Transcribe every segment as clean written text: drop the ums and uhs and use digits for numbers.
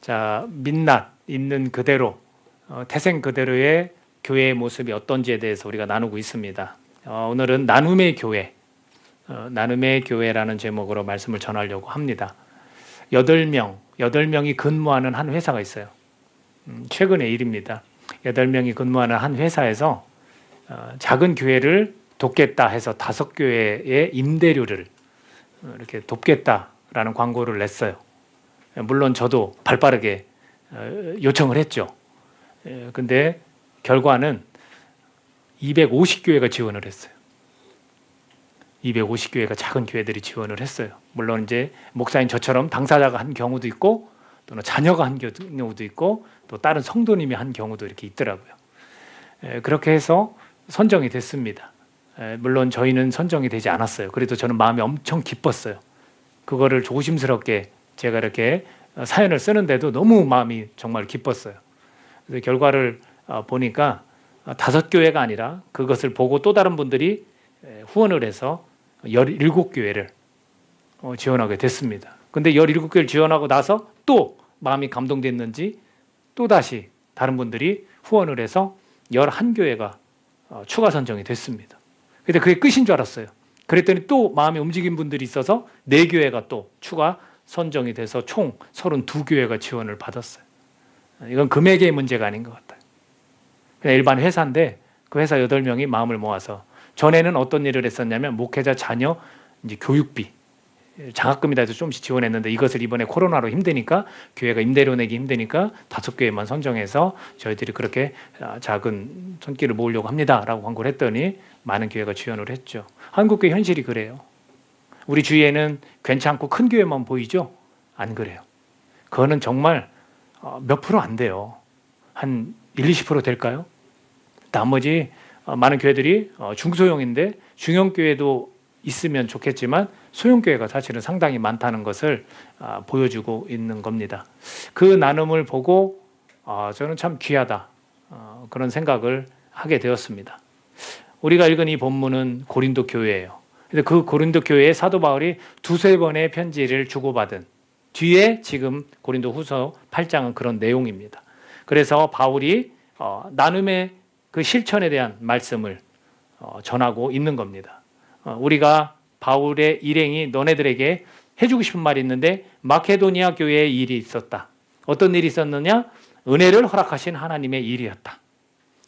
자, 민낯 있는 그대로, 태생 그대로의 교회의 모습이 어떤지에 대해서 우리가 나누고 있습니다. 오늘은 나눔의 교회, 나눔의 교회라는 제목으로 말씀을 전하려고 합니다. 8명이 근무하는 한 회사가 있어요. 최근의 일입니다. 8명이 근무하는 한 회사에서 작은 교회를 돕겠다 해서 5교회의 임대료를 이렇게 돕겠다라는 광고를 냈어요. 물론 저도 발빠르게 요청을 했죠. 근데 결과는 250교회가 지원을 했어요. 250교회가 작은 교회들이 지원을 했어요. 물론 이제 목사인 저처럼 당사자가 한 경우도 있고 또는 자녀가 한 경우도 있고 또 다른 성도님이 한 경우도 이렇게 있더라고요. 그렇게 해서 선정이 됐습니다. 물론 저희는 선정이 되지 않았어요. 그래도 저는 마음이 엄청 기뻤어요. 그거를 조심스럽게 제가 이렇게 사연을 쓰는데도 너무 마음이 정말 기뻤어요. 그래서 결과를 보니까 5교회가 아니라 그것을 보고 또 다른 분들이 후원을 해서 17교회를 지원하게 됐습니다. 근데 17교회를 지원하고 나서 또 마음이 감동됐는지 또 다시 다른 분들이 후원을 해서 11교회가 추가 선정이 됐습니다. 근데 그게 끝인 줄 알았어요. 그랬더니 또 마음이 움직인 분들이 있어서 4교회가 또 추가 선정이 돼서 총 32교회가 지원을 받았어요. 이건 금액의 문제가 아닌 것 같아요. 그냥 일반 회사인데 그 회사 8명이 마음을 모아서 전에는 어떤 일을 했었냐면 목회자 자녀 이제 교육비 장학금이다 해서 조금씩 지원했는데 이것을 이번에 코로나로 힘드니까 교회가 임대료 내기 힘드니까 5교회만 선정해서 저희들이 그렇게 작은 손길을 모으려고 합니다라고 광고를 했더니 많은 교회가 지원을 했죠. 한국교회 현실이 그래요. 우리 주위에는 괜찮고 큰 교회만 보이죠? 안 그래요. 그거는 정말 몇 프로 안 돼요. 한 20% 될까요? 나머지 많은 교회들이 중소형인데 중형교회도 있으면 좋겠지만 소형교회가 사실은 상당히 많다는 것을 보여주고 있는 겁니다. 그 나눔을 보고 저는 참 귀하다 그런 생각을 하게 되었습니다. 우리가 읽은 이 본문은 고린도 교회예요. 근데 그 고린도 교회에 사도 바울이 2-3번의 편지를 주고받은 뒤에 지금 고린도 후서 8장은 그런 내용입니다. 그래서 바울이 나눔의 그 실천에 대한 말씀을 전하고 있는 겁니다. 우리가 바울의 일행이 너네들에게 해주고 싶은 말이 있는데 마케도니아 교회에 일이 있었다. 어떤 일이 있었느냐? 은혜를 허락하신 하나님의 일이었다.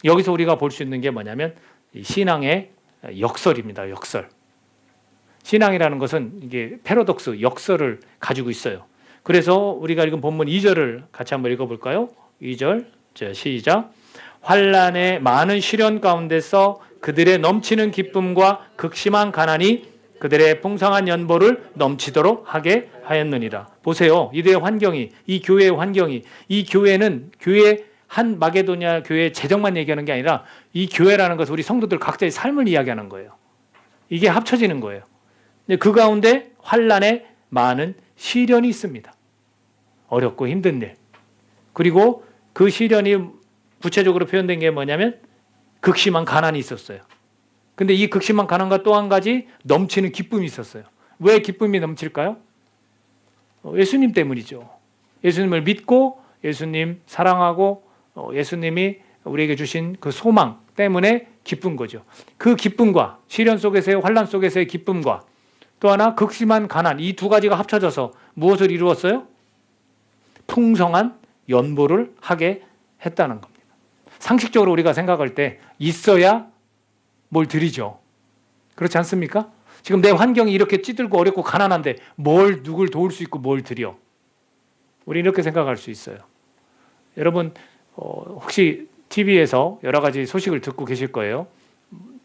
여기서 우리가 볼 수 있는 게 뭐냐면 신앙의 역설입니다. 역설. 신앙이라는 것은 이게 패러독스, 역설을 가지고 있어요. 그래서 우리가 읽은 본문 2절을 같이 한번 읽어볼까요? 2절, 시작. 환난의 많은 시련 가운데서 그들의 넘치는 기쁨과 극심한 가난이 그들의 풍성한 연보를 넘치도록 하게 하였느니라. 보세요. 이들의 환경이, 이 교회의 환경이, 이 교회는 교회 한 마게도냐 교회의 재정만 얘기하는 게 아니라 이 교회라는 것은 우리 성도들 각자의 삶을 이야기하는 거예요. 이게 합쳐지는 거예요. 그 가운데 환난에 많은 시련이 있습니다. 어렵고 힘든 일. 그리고 그 시련이 구체적으로 표현된 게 뭐냐면 극심한 가난이 있었어요. 근데 이 극심한 가난과 또 한 가지 넘치는 기쁨이 있었어요. 왜 기쁨이 넘칠까요? 예수님 때문이죠. 예수님을 믿고 예수님 사랑하고 예수님이 우리에게 주신 그 소망 때문에 기쁜 거죠. 그 기쁨과 시련 속에서의 환난 속에서의 기쁨과 또 하나 극심한 가난, 이 2가지가 합쳐져서 무엇을 이루었어요? 풍성한 연보를 하게 했다는 겁니다. 상식적으로 우리가 생각할 때 있어야 뭘 드리죠. 그렇지 않습니까? 지금 내 환경이 이렇게 찌들고 어렵고 가난한데 뭘 누굴 도울 수 있고 뭘 드려? 우리 이렇게 생각할 수 있어요. 여러분 혹시 TV에서 여러 가지 소식을 듣고 계실 거예요.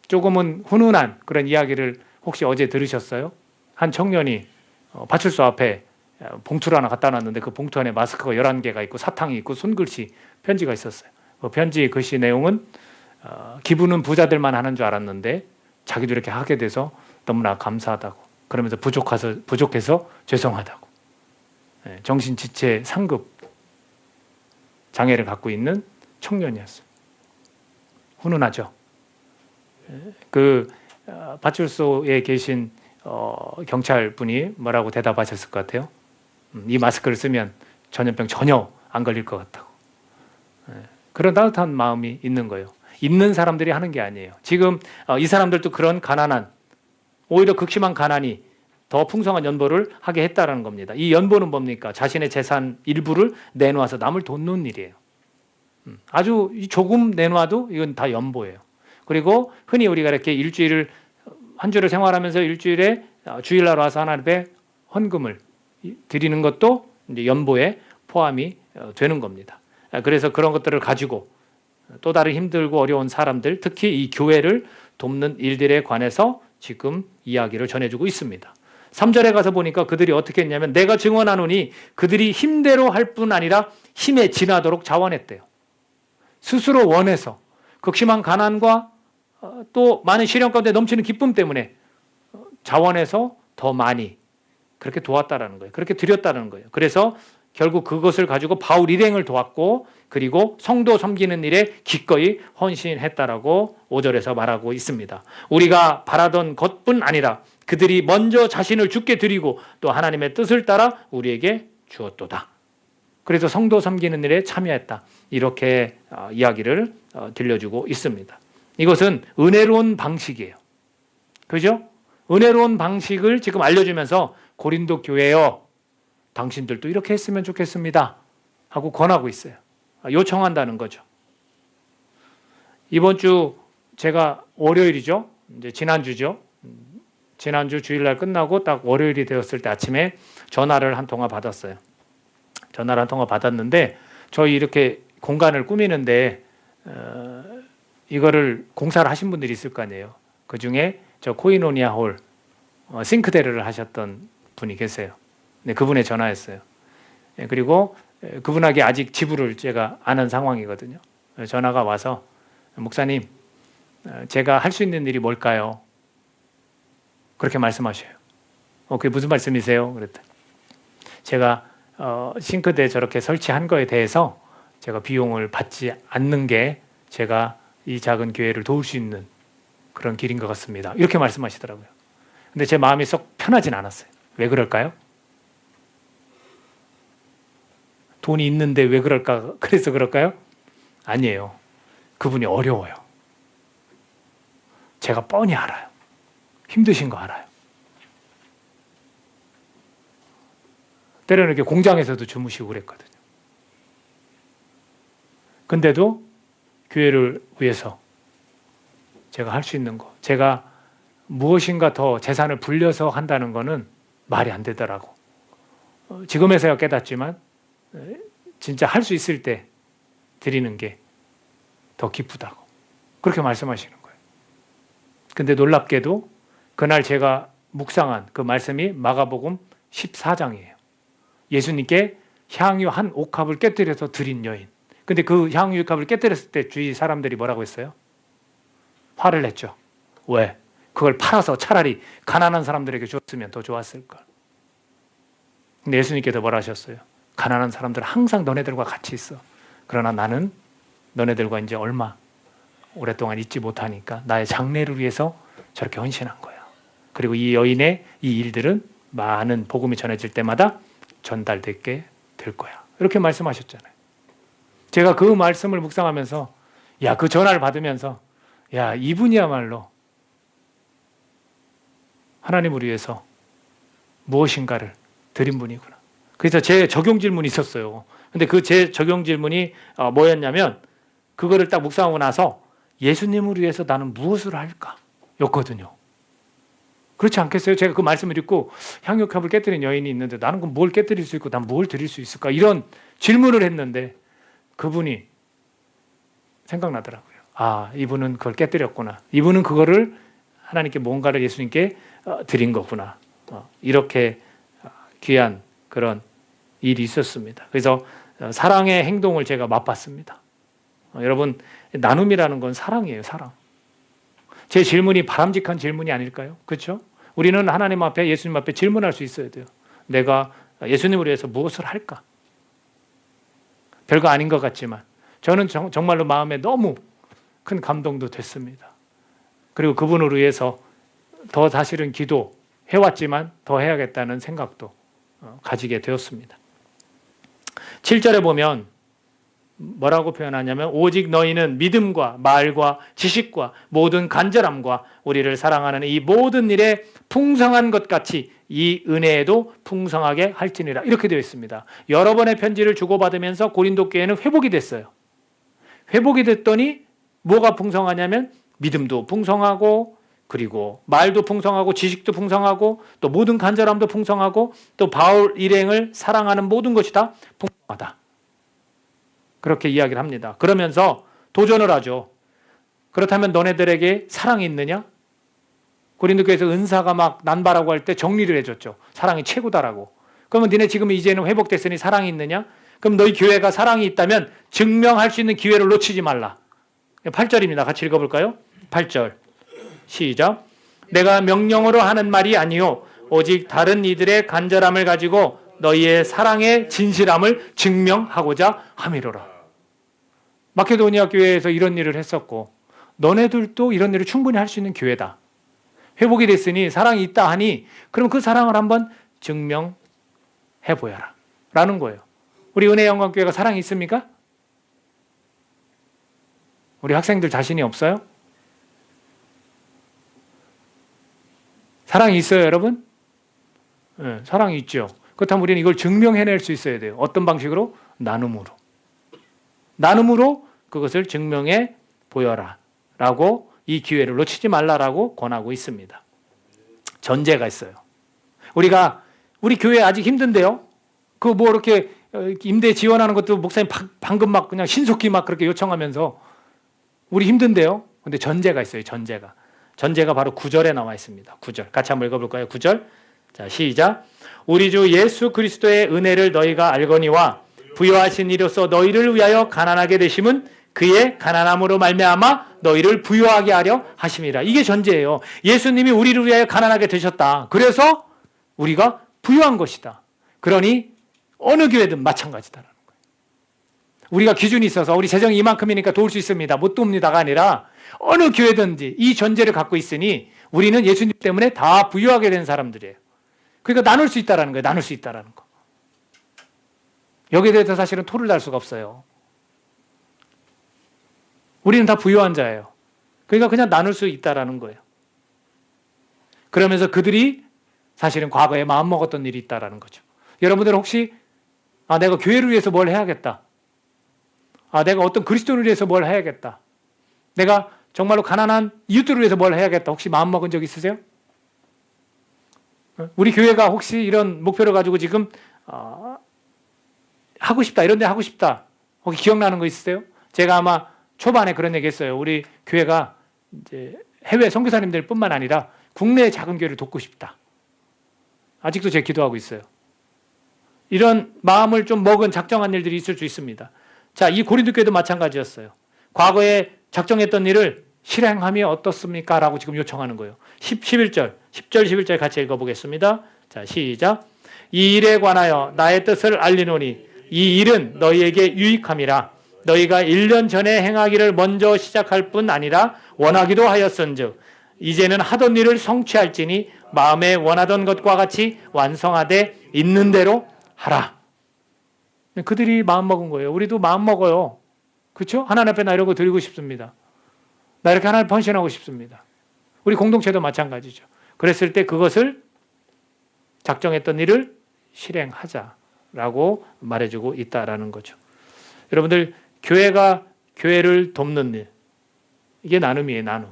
조금은 훈훈한 그런 이야기를 혹시 어제 들으셨어요? 한 청년이 파출소 앞에 봉투를 하나 갖다 놨는데 그 봉투 안에 마스크가 11개가 있고 사탕이 있고 손글씨 편지가 있었어요. 그 편지 글씨 내용은 기부는 부자들만 하는 줄 알았는데 자기도 이렇게 하게 돼서 너무나 감사하다고, 그러면서 부족해서 죄송하다고, 정신지체 상급 장애를 갖고 있는 청년이었어요. 훈훈하죠. 그 파출소에 계신 경찰분이 뭐라고 대답하셨을 것 같아요? 이 마스크를 쓰면 전염병 전혀 안 걸릴 것 같다고. 그런 따뜻한 마음이 있는 거예요. 있는 사람들이 하는 게 아니에요. 지금 이 사람들도 그런 가난한, 오히려 극심한 가난이 더 풍성한 연보를 하게 했다라는 겁니다. 이 연보는 뭡니까? 자신의 재산 일부를 내놓아서 남을 돕는 일이에요. 아주 조금 내놔도 이건 다 연보예요. 그리고 흔히 우리가 이렇게 일주일을 한 주를 생활하면서 일주일에 주일날 와서 하나님 앞에 헌금을 드리는 것도 이제 연보에 포함이 되는 겁니다. 그래서 그런 것들을 가지고 또 다른 힘들고 어려운 사람들, 특히 이 교회를 돕는 일들에 관해서 지금 이야기를 전해주고 있습니다. 3절에 가서 보니까 그들이 어떻게 했냐면 내가 증언하노니 그들이 힘대로 할 뿐 아니라 힘에 지나도록 자원했대요. 스스로 원해서 극심한 가난과 또 많은 시련 가운데 넘치는 기쁨 때문에 자원해서 더 많이 그렇게 도왔다라는 거예요. 그렇게 드렸다는 거예요. 그래서 결국 그것을 가지고 바울 일행을 도왔고 그리고 성도 섬기는 일에 기꺼이 헌신했다라고 5절에서 말하고 있습니다. 우리가 바라던 것뿐 아니라 그들이 먼저 자신을 주께 드리고 또 하나님의 뜻을 따라 우리에게 주었도다. 그래서 성도 섬기는 일에 참여했다. 이렇게 이야기를 들려주고 있습니다. 이것은 은혜로운 방식이에요. 그죠? 은혜로운 방식을 지금 알려주면서 고린도 교회여 당신들도 이렇게 했으면 좋겠습니다 하고 권하고 있어요. 요청한다는 거죠. 이번 주 제가 월요일이죠. 이제 지난주죠. 지난주 주일날 끝나고 딱 월요일이 되었을 때 아침에 전화를 한 통화 받았어요. 전화를 한 통화 받았는데 저희 이렇게 공간을 꾸미는데 이거를 공사를 하신 분들이 있을 거 아니에요. 그중에 저 코이노니아 홀 싱크대를 하셨던 분이 계세요. 네, 그분의 전화였어요. 네, 그리고 그분에게 아직 지불을 제가 아는 상황이거든요. 전화가 와서 목사님 제가 할 수 있는 일이 뭘까요? 그렇게 말씀하셔요. 그게 무슨 말씀이세요? 그랬더니 제가 싱크대 저렇게 설치한 거에 대해서 제가 비용을 받지 않는 게 제가 이 작은 교회를 도울 수 있는 그런 길인 것 같습니다. 이렇게 말씀하시더라고요. 근데 제 마음이 썩 편하진 않았어요. 왜 그럴까요? 돈이 있는데 왜 그럴까? 그래서 그럴까요? 아니에요. 그분이 어려워요. 제가 뻔히 알아요. 힘드신 거 알아요. 때로는 이렇게 공장에서도 주무시고 그랬거든요. 근데도 교회를 위해서 제가 할 수 있는 거, 제가 무엇인가 더 재산을 불려서 한다는 거는 말이 안 되더라고. 지금에서야 깨닫지만 진짜 할 수 있을 때 드리는 게 더 기쁘다고 그렇게 말씀하시는 거예요. 근데 놀랍게도 그날 제가 묵상한 그 말씀이 마가복음 14장이에요. 예수님께 향유 한 옥합을 깨뜨려서 드린 여인. 근데 그 향유 옥합을 깨뜨렸을 때 주위 사람들이 뭐라고 했어요? 화를 냈죠. 왜? 그걸 팔아서 차라리 가난한 사람들에게 줬으면 더 좋았을 걸. 근데 예수님께서 뭐라 하셨어요? 가난한 사람들은 항상 너네들과 같이 있어. 그러나 나는 너네들과 이제 얼마 오랫동안 있지 못하니까 나의 장래를 위해서 저렇게 헌신한 거야. 그리고 이 여인의 이 일들은 많은 복음이 전해질 때마다 전달되게 될 거야. 이렇게 말씀하셨잖아요. 제가 그 말씀을 묵상하면서 그 전화를 받으면서 이분이야말로 하나님을 위해서 무엇인가를 드린 분이구나. 그래서 제 적용 질문이 있었어요. 근데 그 제 적용 질문이 뭐였냐면 그거를 딱 묵상하고 나서 예수님을 위해서 나는 무엇을 할까? 였거든요. 그렇지 않겠어요? 제가 그 말씀을 읽고 향유컵을 깨뜨린 여인이 있는데 나는 그럼 뭘 깨뜨릴 수 있고 난 뭘 드릴 수 있을까? 이런 질문을 했는데 그분이 생각나더라고요. 이분은 그걸 깨뜨렸구나. 이분은 그거를 하나님께 뭔가를 예수님께 드린 거구나. 이렇게 귀한 그런 일이 있었습니다. 그래서 사랑의 행동을 제가 맛봤습니다. 여러분, 나눔이라는 건 사랑이에요, 사랑. 제 질문이 바람직한 질문이 아닐까요? 그렇죠? 우리는 하나님 앞에, 예수님 앞에 질문할 수 있어야 돼요. 내가 예수님을 위해서 무엇을 할까? 별거 아닌 것 같지만 저는 정말로 마음에 너무 큰 감동도 됐습니다. 그리고 그분을 위해서 더 사실은 기도해왔지만 더 해야겠다는 생각도 가지게 되었습니다. 7절에 보면 뭐라고 표현하냐면 오직 너희는 믿음과 말과 지식과 모든 간절함과 우리를 사랑하는 이 모든 일에 풍성한 것 같이 이 은혜에도 풍성하게 할지니라. 이렇게 되어 있습니다. 여러 번의 편지를 주고받으면서 고린도 교회는 회복이 됐어요. 회복이 됐더니 뭐가 풍성하냐면 믿음도 풍성하고, 그리고 말도 풍성하고, 지식도 풍성하고, 또 모든 간절함도 풍성하고, 또 바울 일행을 사랑하는 모든 것이 다 풍성하다. 그렇게 이야기를 합니다. 그러면서 도전을 하죠. 그렇다면 너네들에게 사랑이 있느냐? 고린도 교회에서 은사가 막 난발하고 할 때 정리를 해줬죠. 사랑이 최고다라고. 그러면 니네 지금 이제는 회복됐으니 사랑이 있느냐? 그럼 너희 교회가 사랑이 있다면 증명할 수 있는 기회를 놓치지 말라. 8절입니다. 같이 읽어볼까요? 8절 시작. 내가 명령으로 하는 말이 아니요 오직 다른 이들의 간절함을 가지고 너희의 사랑의 진실함을 증명하고자 함이로라. 마케도니아 교회에서 이런 일을 했었고 너네들도 이런 일을 충분히 할 수 있는 교회다. 회복이 됐으니 사랑이 있다 하니 그럼 그 사랑을 한번 증명해 보여라 라는 거예요. 우리 은혜영광교회가 사랑이 있습니까? 우리 학생들 자신이 없어요? 사랑이 있어요, 여러분? 네, 사랑이 있죠. 그렇다면 우리는 이걸 증명해낼 수 있어야 돼요. 어떤 방식으로? 나눔으로. 나눔으로 그것을 증명해 보여라 라고 이 기회를 놓치지 말라라고 권하고 있습니다. 전제가 있어요. 우리 교회 아직 힘든데요? 그 뭐 이렇게 임대 지원하는 것도 목사님 방금 막 그냥 신속히 막 그렇게 요청하면서 우리 힘든데요? 근데 전제가 있어요, 전제가. 전제가 바로 9절에 나와 있습니다. 9절. 같이 한번 읽어볼까요? 9절. 자, 시작. 우리 주 예수 그리스도의 은혜를 너희가 알거니와 부요하신 이로써 너희를 위하여 가난하게 되심은 그의 가난함으로 말미암아 너희를 부요하게 하려 하심이라. 이게 전제예요. 예수님이 우리를 위하여 가난하게 되셨다. 그래서 우리가 부요한 것이다. 그러니 어느 교회든 마찬가지다라는 거예요. 우리가 기준이 있어서 우리 재정이 이만큼이니까 도울 수 있습니다. 못 돕니다가 아니라 어느 교회든지 이 전제를 갖고 있으니 우리는 예수님 때문에 다 부유하게 된 사람들이에요. 그러니까 나눌 수 있다라는 거예요. 나눌 수 있다라는 거. 여기에 대해서 사실은 토를 달 수가 없어요. 우리는 다 부유한 자예요. 그러니까 그냥 나눌 수 있다라는 거예요. 그러면서 그들이 사실은 과거에 마음먹었던 일이 있다라는 거죠. 여러분들 혹시 내가 교회를 위해서 뭘 해야겠다. 내가 어떤 그리스도를 위해서 뭘 해야겠다. 내가 정말로 가난한 이웃들을 위해서 뭘 해야겠다. 혹시 마음먹은 적 있으세요? 우리 교회가 혹시 이런 목표를 가지고 지금 하고 싶다. 이런 데 하고 싶다. 혹시 기억나는 거 있으세요? 제가 아마 초반에 그런 얘기 했어요. 우리 교회가 이제 해외 선교사님들 뿐만 아니라 국내의 작은 교회를 돕고 싶다. 아직도 제가 기도하고 있어요. 이런 마음을 좀 먹은 작정한 일들이 있을 수 있습니다. 자, 이 고린도 교회도 마찬가지였어요. 과거에 작정했던 일을 실행함이 어떻습니까? 라고 지금 요청하는 거예요. 10절 11절 같이 읽어보겠습니다. 자, 시작. 이 일에 관하여 나의 뜻을 알리노니 이 일은 너희에게 유익함이라. 너희가 1년 전에 행하기를 먼저 시작할 뿐 아니라 원하기도 하였은즉 이제는 하던 일을 성취할지니 마음에 원하던 것과 같이 완성하되 있는 대로 하라. 그들이 마음먹은 거예요. 우리도 마음먹어요. 그렇죠? 하나님 앞에 나 이런 거 드리고 싶습니다. 나 이렇게 하나님 헌신하고 싶습니다. 우리 공동체도 마찬가지죠. 그랬을 때 그것을 작정했던 일을 실행하자라고 말해주고 있다라는 거죠. 여러분들 교회가 교회를 돕는 일, 이게 나눔이에요. 나눔.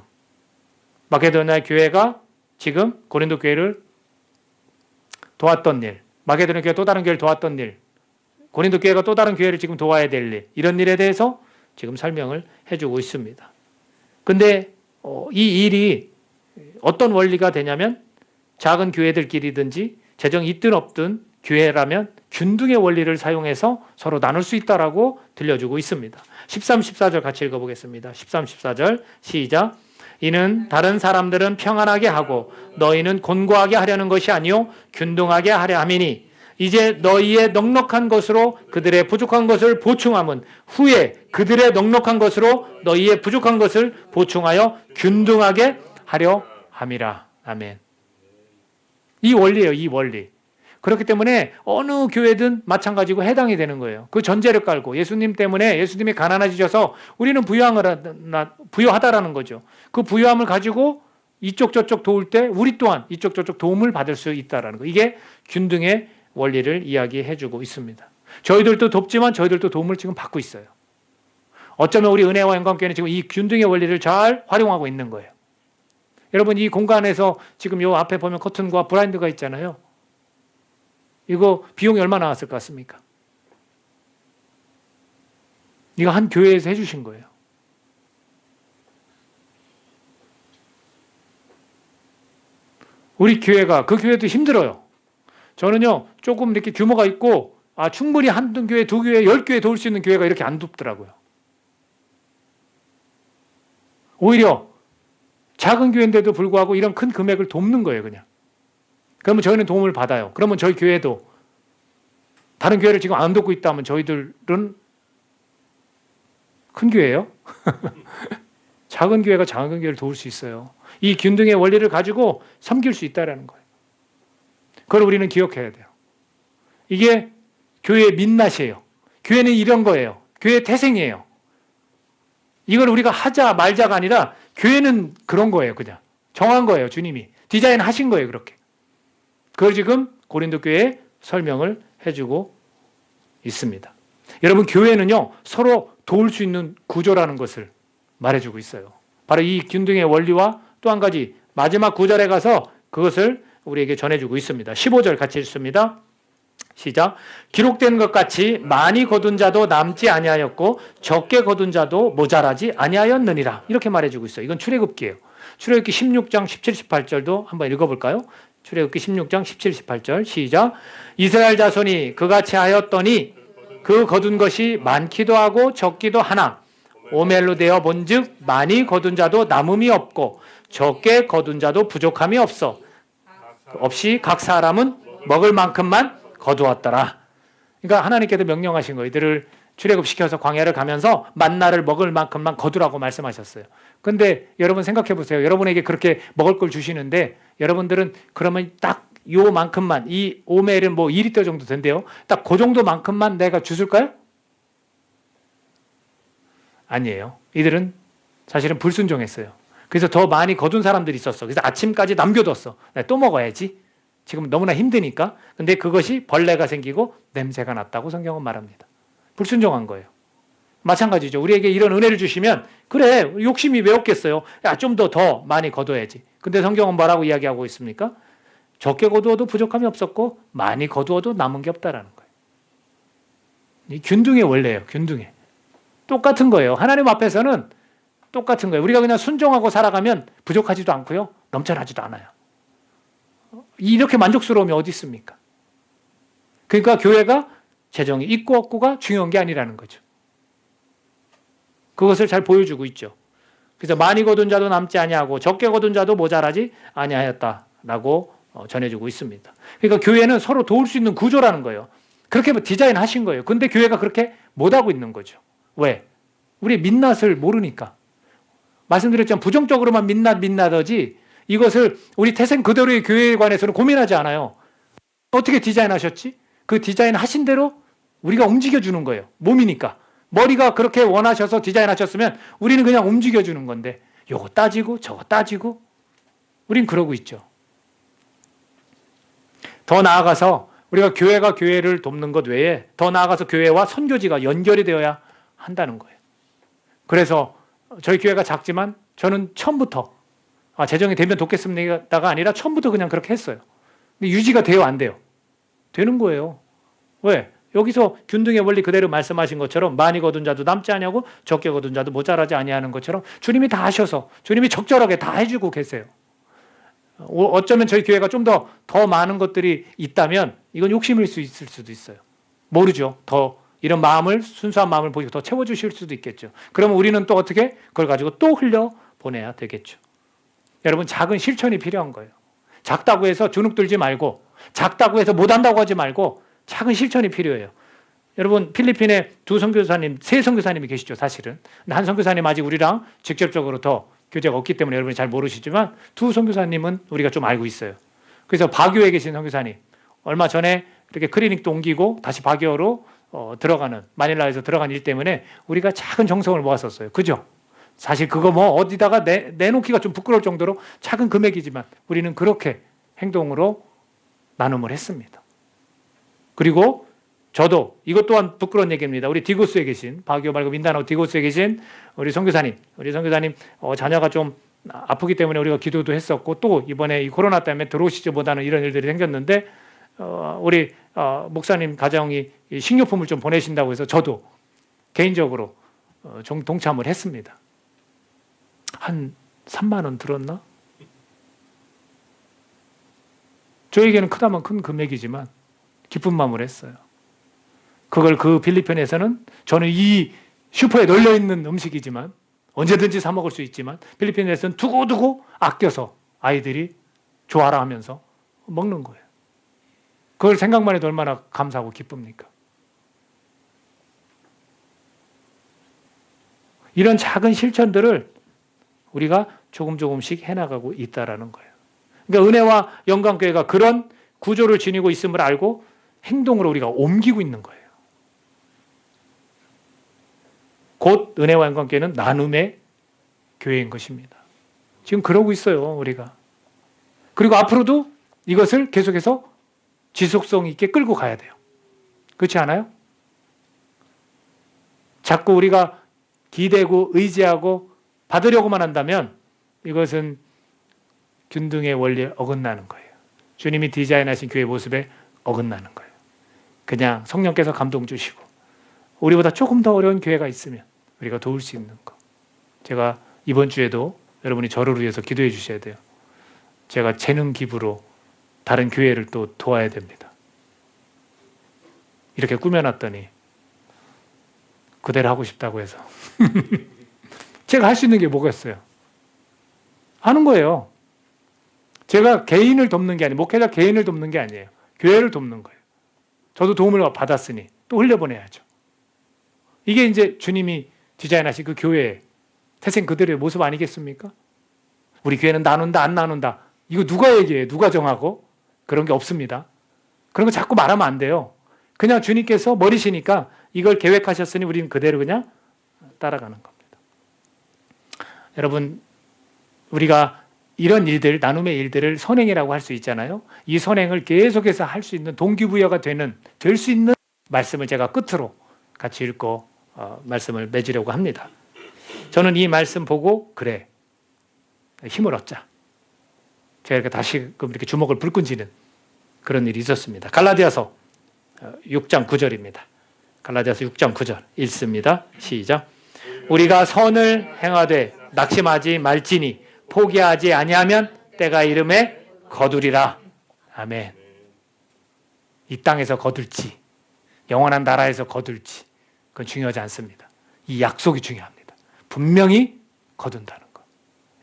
마케도니아 교회가 지금 고린도 교회를 도왔던 일, 마케도니아 교회가 또 다른 교회를 도왔던 일, 고린도 교회가 또 다른 교회를 지금 도와야 될 일, 이런 일에 대해서 지금 설명을 해주고 있습니다. 근데 이 일이 어떤 원리가 되냐면 작은 교회들끼리든지 재정이 있든 없든 교회라면 균등의 원리를 사용해서 서로 나눌 수 있다라고 들려주고 있습니다. 13, 14절 같이 읽어보겠습니다. 13, 14절 시작. 이는 다른 사람들은 평안하게 하고 너희는 곤고하게 하려는 것이 아니요 균등하게 하려 함이니 이제 너희의 넉넉한 것으로 그들의 부족한 것을 보충함은 후에 그들의 넉넉한 것으로 너희의 부족한 것을 보충하여 균등하게 하려 함이라. 아멘. 이 원리예요. 이 원리. 그렇기 때문에 어느 교회든 마찬가지고 해당이 되는 거예요. 그 전제를 깔고 예수님 때문에 예수님이 가난해지셔서 우리는 부유하다라는 거죠. 그 부유함을 가지고 이쪽 저쪽 도울 때 우리 또한 이쪽 저쪽 도움을 받을 수 있다는 거. 이게 균등의 원리를 이야기해주고 있습니다. 저희들도 돕지만 저희들도 도움을 지금 받고 있어요. 어쩌면 우리 은혜와 영광교회는 지금 이 균등의 원리를 잘 활용하고 있는 거예요. 여러분 이 공간에서 지금 요 앞에 보면 커튼과 블라인드가 있잖아요. 이거 비용이 얼마 나왔을 것 같습니까? 이거 한 교회에서 해주신 거예요. 우리 교회가 그 교회도 힘들어요. 저는요 조금 이렇게 규모가 있고 충분히 한 교회, 두 교회, 10교회 도울 수 있는 교회가 이렇게 안 돕더라고요. 오히려 작은 교회인데도 불구하고 이런 큰 금액을 돕는 거예요, 그냥. 그러면 저희는 도움을 받아요. 그러면 저희 교회도 다른 교회를 지금 안 돕고 있다면 저희들은 큰 교회예요? 작은 교회가 작은 교회를 도울 수 있어요. 이 균등의 원리를 가지고 섬길 수 있다는 거예요. 그걸 우리는 기억해야 돼요. 이게 교회의 민낯이에요. 교회는 이런 거예요. 교회의 태생이에요. 이걸 우리가 하자 말자가 아니라 교회는 그런 거예요. 그냥 정한 거예요. 주님이 디자인하신 거예요. 그렇게. 그걸 지금 고린도 교회에 설명을 해주고 있습니다. 여러분 교회는요 서로 도울 수 있는 구조라는 것을 말해주고 있어요. 바로 이 균등의 원리와 또 한 가지 마지막 구절에 가서 그것을 우리에게 전해주고 있습니다. 15절 같이 읽습니다. 시작. 기록된 것 같이 많이 거둔 자도 남지 아니하였고 적게 거둔 자도 모자라지 아니하였느니라. 이렇게 말해주고 있어요. 이건 출애굽기예요. 출애굽기 16장 17, 18절도 한번 읽어볼까요? 출애굽기 16장 17, 18절 시작. 이스라엘 자손이 그같이 하였더니 그 거둔 것이 많기도 하고 적기도 하나 오멜로 되어 본즉 많이 거둔 자도 남음이 없고 적게 거둔 자도 부족함이 없이 각 사람은 먹을 만큼만 거두었더라. 그러니까 하나님께서 명령하신 거 이들을 출애굽시켜서 광야를 가면서 만나를 먹을 만큼만 거두라고 말씀하셨어요. 근데 여러분 생각해 보세요. 여러분에게 그렇게 먹을 걸 주시는데 여러분들은 그러면 딱 요만큼만 이 오멜은 뭐 2리터 정도 된대요. 딱 그 정도만큼만 내가 주실까요? 아니에요. 이들은 사실은 불순종했어요. 그래서 더 많이 거둔 사람들이 있었어. 그래서 아침까지 남겨뒀어. 또 먹어야지. 지금 너무나 힘드니까. 근데 그것이 벌레가 생기고 냄새가 났다고 성경은 말합니다. 불순종한 거예요. 마찬가지죠. 우리에게 이런 은혜를 주시면 그래 욕심이 왜 없겠어요. 좀 더 많이 거둬야지. 근데 성경은 뭐라고 이야기하고 있습니까? 적게 거두어도 부족함이 없었고 많이 거두어도 남은 게 없다라는 거예요. 이 균등의 원리예요. 균등의. 똑같은 거예요. 하나님 앞에서는 똑같은 거예요. 우리가 그냥 순종하고 살아가면 부족하지도 않고요. 넘쳐나지도 않아요. 이렇게 만족스러움이 어디 있습니까? 그러니까 교회가 재정이 있고 없고가 중요한 게 아니라는 거죠. 그것을 잘 보여주고 있죠. 그래서 많이 거둔 자도 남지 아니하고 적게 거둔 자도 모자라지 아니하였다라고 전해주고 있습니다. 그러니까 교회는 서로 도울 수 있는 구조라는 거예요. 그렇게 디자인하신 거예요. 근데 교회가 그렇게 못하고 있는 거죠. 왜? 우리 민낯을 모르니까. 말씀드렸지만 부정적으로만 민낯하지 이것을 우리 태생 그대로의 교회에 관해서는 고민하지 않아요. 어떻게 디자인하셨지? 그 디자인하신 대로 우리가 움직여주는 거예요. 몸이니까. 머리가 그렇게 원하셔서 디자인하셨으면 우리는 그냥 움직여주는 건데 요거 따지고 저거 따지고 우린 그러고 있죠. 더 나아가서 우리가 교회가 교회를 돕는 것 외에 더 나아가서 교회와 선교지가 연결이 되어야 한다는 거예요. 그래서 저희 교회가 작지만 저는 처음부터 재정이 되면 돕겠습니다가 아니라 처음부터 그냥 그렇게 했어요. 근데 유지가 돼요, 안 돼요? 되는 거예요. 왜? 여기서 균등의 원리 그대로 말씀하신 것처럼 많이 거둔 자도 남지 아니하고 적게 거둔 자도 모자라지 아니하는 것처럼 주님이 다 하셔서 주님이 적절하게 다 해주고 계세요. 어쩌면 저희 교회가 좀 더 많은 것들이 있다면 이건 욕심일 수 있을 수도 있어요. 모르죠. 더 이런 마음을 순수한 마음을 보이고 더 채워주실 수도 있겠죠. 그러면 우리는 또 어떻게 그걸 가지고 또 흘려보내야 되겠죠. 여러분 작은 실천이 필요한 거예요. 작다고 해서 주눅 들지 말고 작다고 해서 못한다고 하지 말고 작은 실천이 필요해요. 여러분 필리핀에 세 선교사님이 계시죠. 사실은. 근데 한 선교사님 아직 우리랑 직접적으로 더 교제가 없기 때문에 여러분이 잘 모르시지만 두 선교사님은 우리가 좀 알고 있어요. 그래서 바교에 계신 선교사님 얼마 전에 이렇게 클리닉도 옮기고 다시 바기어로 들어가는, 마닐라에서 들어간 일 때문에 우리가 작은 정성을 모았었어요. 그죠? 사실 그거 뭐 어디다가 내놓기가 좀 부끄러울 정도로 작은 금액이지만 우리는 그렇게 행동으로 나눔을 했습니다. 그리고 저도 이것 또한 부끄러운 얘기입니다. 우리 디고스에 계신, 바기오 말고 민다나오 디고스에 계신 우리 선교사님 자녀가 좀 아프기 때문에 우리가 기도도 했었고, 또 이번에 이 코로나 때문에 들어오시지 못하는 이런 일들이 생겼는데 우리 목사님 가정이 식료품을 좀 보내신다고 해서 저도 개인적으로 동참을 했습니다. 한 3만 원 들었나? 저에게는 크다면 큰 금액이지만 기쁜 마음을 했어요. 그걸 그 필리핀에서는, 저는 이 슈퍼에 널려있는 음식이지만 언제든지 사 먹을 수 있지만 필리핀에서는 두고두고 아껴서 아이들이 좋아라 하면서 먹는 거예요. 그걸 생각만 해도 얼마나 감사하고 기쁩니까? 이런 작은 실천들을 우리가 조금씩 해나가고 있다는 거예요. 그러니까 은혜와 영광교회가 그런 구조를 지니고 있음을 알고 행동으로 우리가 옮기고 있는 거예요. 곧 은혜와 영광교회는 나눔의 교회인 것입니다. 지금 그러고 있어요, 우리가. 그리고 앞으로도 이것을 계속해서 지속성 있게 끌고 가야 돼요. 그렇지 않아요? 자꾸 우리가 기대고 의지하고 받으려고만 한다면 이것은 균등의 원리에 어긋나는 거예요. 주님이 디자인하신 교회 모습에 어긋나는 거예요. 그냥 성령께서 감동 주시고 우리보다 조금 더 어려운 교회가 있으면 우리가 도울 수 있는 거. 제가 이번 주에도 여러분이 저를 위해서 기도해 주셔야 돼요. 제가 재능 기부로 다른 교회를 또 도와야 됩니다. 이렇게 꾸며놨더니 그대로 하고 싶다고 해서 제가 할 수 있는 게 뭐가 있어요? 하는 거예요. 제가 개인을 돕는 게 아니에요. 목회자 개인을 돕는 게 아니에요. 교회를 돕는 거예요. 저도 도움을 받았으니 또 흘려보내야죠. 이게 이제 주님이 디자인하신 그 교회의 태생 그들의 모습 아니겠습니까? 우리 교회는 나눈다 안 나눈다 이거 누가 얘기해요? 누가 정하고? 그런 게 없습니다. 그런 거 자꾸 말하면 안 돼요. 그냥 주님께서 머리시니까 이걸 계획하셨으니 우리는 그대로 그냥 따라가는 겁니다. 여러분, 우리가 이런 일들, 나눔의 일들을 선행이라고 할 수 있잖아요. 이 선행을 계속해서 할 수 있는 동기부여가 될 수 있는 말씀을 제가 끝으로 같이 읽고 말씀을 맺으려고 합니다. 저는 이 말씀 보고 그래, 힘을 얻자. 제가 이렇게 다시금 이렇게 주먹을 불끈 쥐는 그런 일이 있었습니다. 갈라디아서 6장 9절입니다. 갈라디아서 6장 9절 읽습니다. 시작. 우리가 선을 행하되 낙심하지 말지니 포기하지 아니하면 때가 이름에 거두리라. 아멘. 이 땅에서 거둘지 영원한 나라에서 거둘지 그건 중요하지 않습니다. 이 약속이 중요합니다. 분명히 거둔다는 것.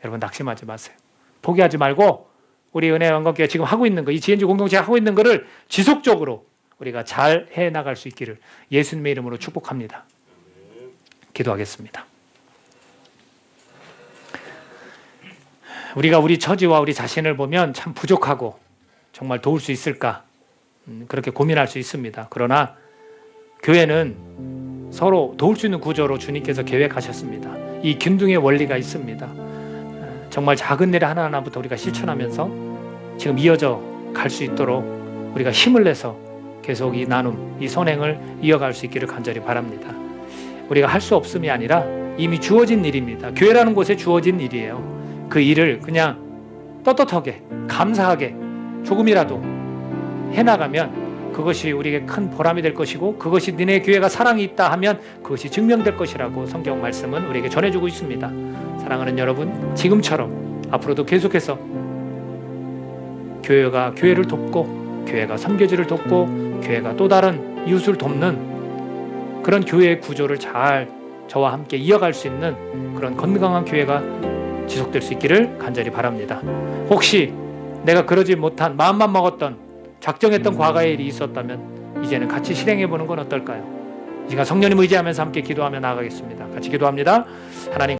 여러분 낙심하지 마세요. 포기하지 말고 우리 은혜와 영광교회가 지금 하고 있는 거, 이 GNG 공동체가 하고 있는 거를 지속적으로 우리가 잘 해나갈 수 있기를 예수님의 이름으로 축복합니다. 기도하겠습니다. 우리가 우리 처지와 우리 자신을 보면 참 부족하고 정말 도울 수 있을까 그렇게 고민할 수 있습니다. 그러나 교회는 서로 도울 수 있는 구조로 주님께서 계획하셨습니다. 이 균등의 원리가 있습니다. 정말 작은 일 하나하나부터 우리가 실천하면서 지금 이어져 갈 수 있도록 우리가 힘을 내서 계속 이 나눔, 이 선행을 이어갈 수 있기를 간절히 바랍니다. 우리가 할 수 없음이 아니라 이미 주어진 일입니다. 교회라는 곳에 주어진 일이에요. 그 일을 그냥 떳떳하게 감사하게 조금이라도 해나가면 그것이 우리에게 큰 보람이 될 것이고 그것이 너네 교회가 사랑이 있다 하면 그것이 증명될 것이라고 성경 말씀은 우리에게 전해주고 있습니다. 사랑하는 여러분, 지금처럼 앞으로도 계속해서 교회가 교회를 돕고 교회가 선교지를 돕고 교회가 또 다른 이웃을 돕는 그런 교회의 구조를 잘 저와 함께 이어갈 수 있는 그런 건강한 교회가 지속될 수 있기를 간절히 바랍니다. 혹시 내가 그러지 못한 마음만 먹었던 작정했던 과거의 일이 있었다면 이제는 같이 실행해 보는 건 어떨까요? 이 시간 성령님 의지하면서 함께 기도하며 나아가겠습니다. 같이 기도합니다. 하나님